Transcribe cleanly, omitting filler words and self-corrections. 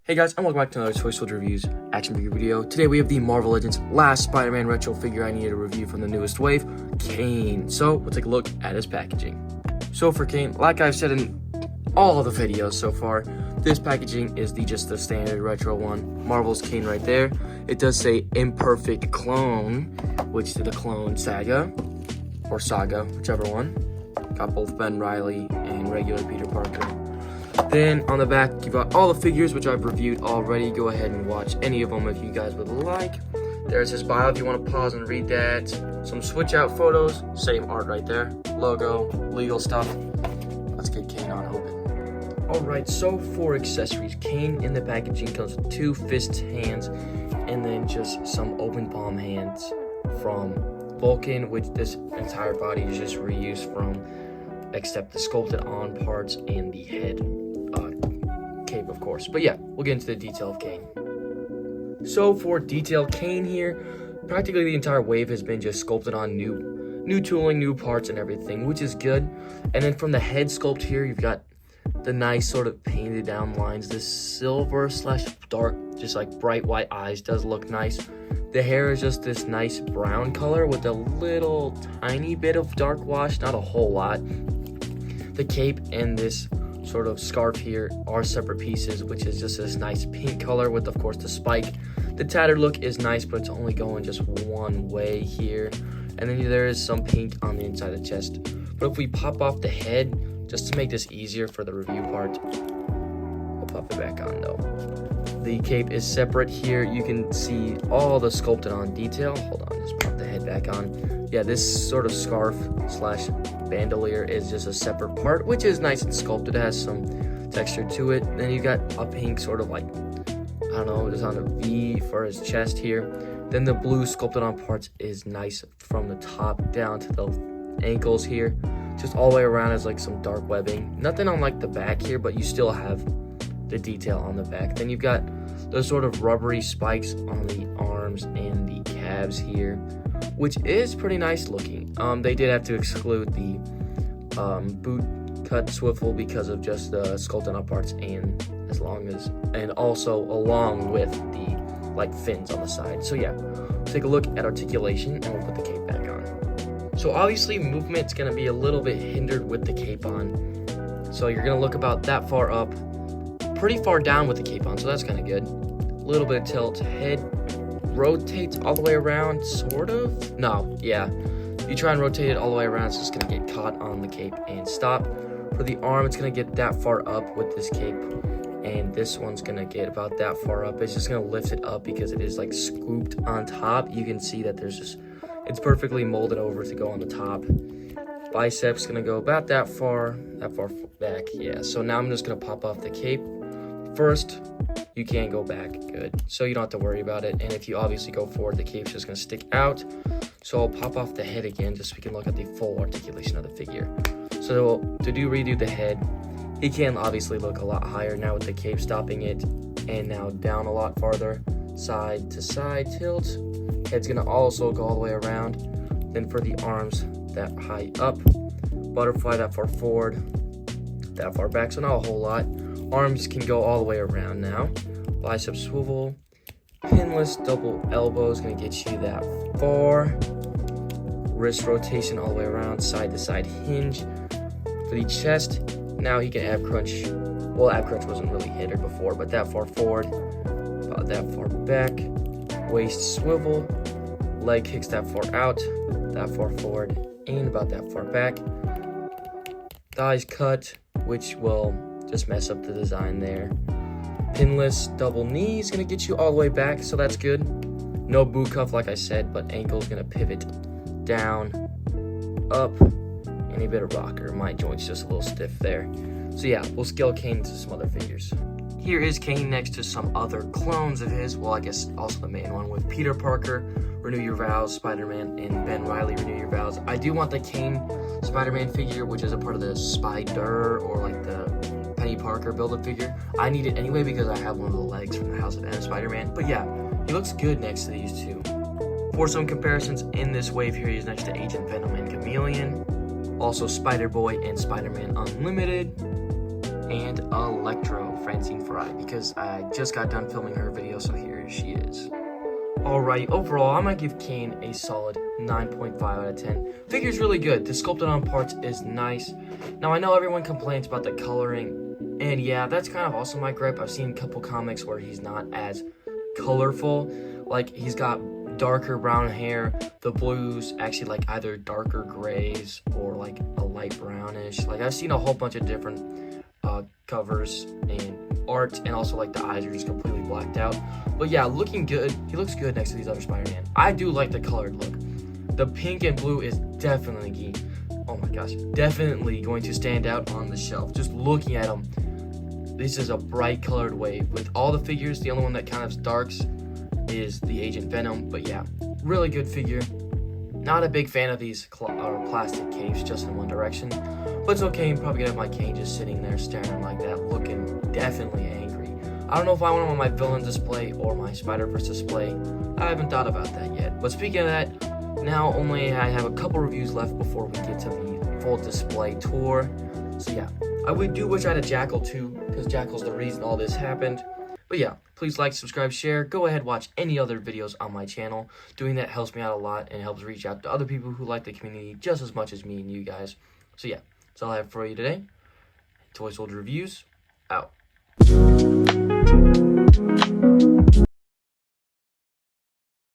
Hey guys, and welcome back to another Toy Soldier Reviews action figure video. Today we have the Marvel Legends last Spider-Man retro figure I needed to review from the newest wave, Kaine. So we'll take a look at his packaging. So for Kaine, like I've said in all of the videos so far, this packaging is just the standard retro one. Marvel's Kaine right there. It does say imperfect clone, which is the clone saga, or saga, whichever one. Got both Ben Reilly and regular Peter Parker. Then on the back, you've got all the figures, which I've reviewed already. Go ahead and watch any of them if you guys would like. There's his bio if you want to pause and read that. Some switch out photos, same art right there. Logo, legal stuff. Let's get Kaine on open. Alright, so for accessories, Kaine in the packaging comes with 2 fist hands and then just some open palm hands from Vulcan, which this entire body is just reused from, except the sculpted on parts and the head cape, of course. But yeah, we'll get into the detail of Kaine. So for detail, Kaine here, practically the entire wave has been just sculpted on new tooling, new parts and everything, which is good. And then from the head sculpt here, you've got the nice sort of painted down lines. This silver / dark, just like bright white eyes does look nice. The hair is just this nice brown color with a little tiny bit of dark wash, not a whole lot. The cape and this sort of scarf here are separate pieces, which is just this nice pink color with, of course, the spike. The tattered look is nice, but it's only going just one way here. And then there is some pink on the inside of the chest. But if we pop off the head, just to make this easier for the review part, we'll pop it back on though. The cape is separate here. You can see all the sculpted on detail. Hold on, just pop the head back on. Yeah, this sort of scarf / bandolier is just a separate part, which is nice and sculpted. It has some texture to it. Then you got a pink sort of like, I don't know, just on a V for his chest here. Then the blue sculpted on parts is nice from the top down to the ankles here. Just all the way around is like some dark webbing. Nothing on like the back here, but you still have the detail on the back. Then you've got those sort of rubbery spikes on the arms and the calves here, which is pretty nice looking. They did have to exclude the boot cut swivel because of just the sculpted on parts and also along with the like fins on the side. So yeah, take a look at articulation and we'll put the cape back on. So obviously movement's gonna be a little bit hindered with the cape on. So you're gonna look about that far up, pretty far down with the cape on, so that's kind of good. A little bit of tilt. Head rotates all the way around, sort of. No, yeah. You try and rotate it all the way around, it's just gonna get caught on the cape and stop. For the arm, it's gonna get that far up with this cape, and this one's gonna get about that far up. It's just gonna lift it up because it is like scooped on top. You can see that it's perfectly molded over to go on the top. Biceps gonna go about that far back. Yeah, so now I'm just gonna pop off the cape. First, you can go back, good. So you don't have to worry about it. And if you obviously go forward, the cape's just gonna stick out. So I'll pop off the head again just so we can look at the full articulation of the figure. So to redo the head, he can obviously look a lot higher now with the cape stopping it, and now down a lot farther, side to side tilt. Head's gonna also go all the way around. Then for the arms, that high up, butterfly that far forward, that far back, so not a whole lot. Arms can go all the way around now. Bicep swivel, pinless double elbow is gonna get you that far. Wrist rotation all the way around, side to side hinge. For the chest, now he can ab crunch. Well, ab crunch wasn't really hindered before, but that far forward, about that far back. Waist swivel, leg kicks that far out, that far forward, and about that far back. Thighs cut, which will just mess up the design there. Pinless double knee is gonna get you all the way back, so that's good. No boot cuff like I said, but ankle's gonna pivot down, up, and a bit of rocker. My joint's just a little stiff there. So yeah, we'll scale Kaine to some other figures. Here is Kaine next to some other clones of his. Well, I guess also the main one with Peter Parker, Renew Your Vows, Spiderman, and Ben Reilly, Renew Your Vows. I do want the Kaine Spider-Man figure, which is a part of the Spider or like the Penny Parker build-up figure. I need it anyway because I have one of the legs from the House of M Spider-Man. But yeah, he looks good next to these two. For some comparisons in this wave here, he's next to Agent Venom and Chameleon. Also Spider-Boy and Spider-Man Unlimited. and Electro, Francine Fry, because I just got done filming her video, so here she is. Alright, overall, I'm going to give Kaine a solid 9.5 out of 10. Figure's really good. The sculpted on parts is nice. Now, I know everyone complains about the coloring, and yeah, that's kind of also my gripe. I've seen a couple comics where he's not as colorful. Like, he's got darker brown hair. The blues actually like either darker grays or like a light brownish. Like, I've seen a whole bunch of different covers and art, and also like the eyes are just completely blacked out. But yeah, looking good. He looks good next to these other Spider-Man. I do like the colored look. The pink and blue is definitely, oh my gosh, definitely going to stand out on the shelf. Just looking at them, this is a bright colored wave. With all the figures, the only one that kind of darks is the Agent Venom. But yeah, really good figure. Not a big fan of these plastic capes just in one direction, but it's okay. I'm probably gonna have my Kaine just sitting there staring like that, looking definitely angry. I don't know if I want him on my villain display or my Spider-Verse display. I haven't thought about that yet. But speaking of that, now I have a couple reviews left before we get to the full display tour. So yeah, I would do wish I had a Jackal too, because Jackal's the reason all this happened. But yeah, please like, subscribe, share. Go ahead, watch any other videos on my channel. Doing that helps me out a lot and helps reach out to other people who like the community just as much as me and you guys. So yeah, that's all I have for you today. Toy Soldier Reviews, out.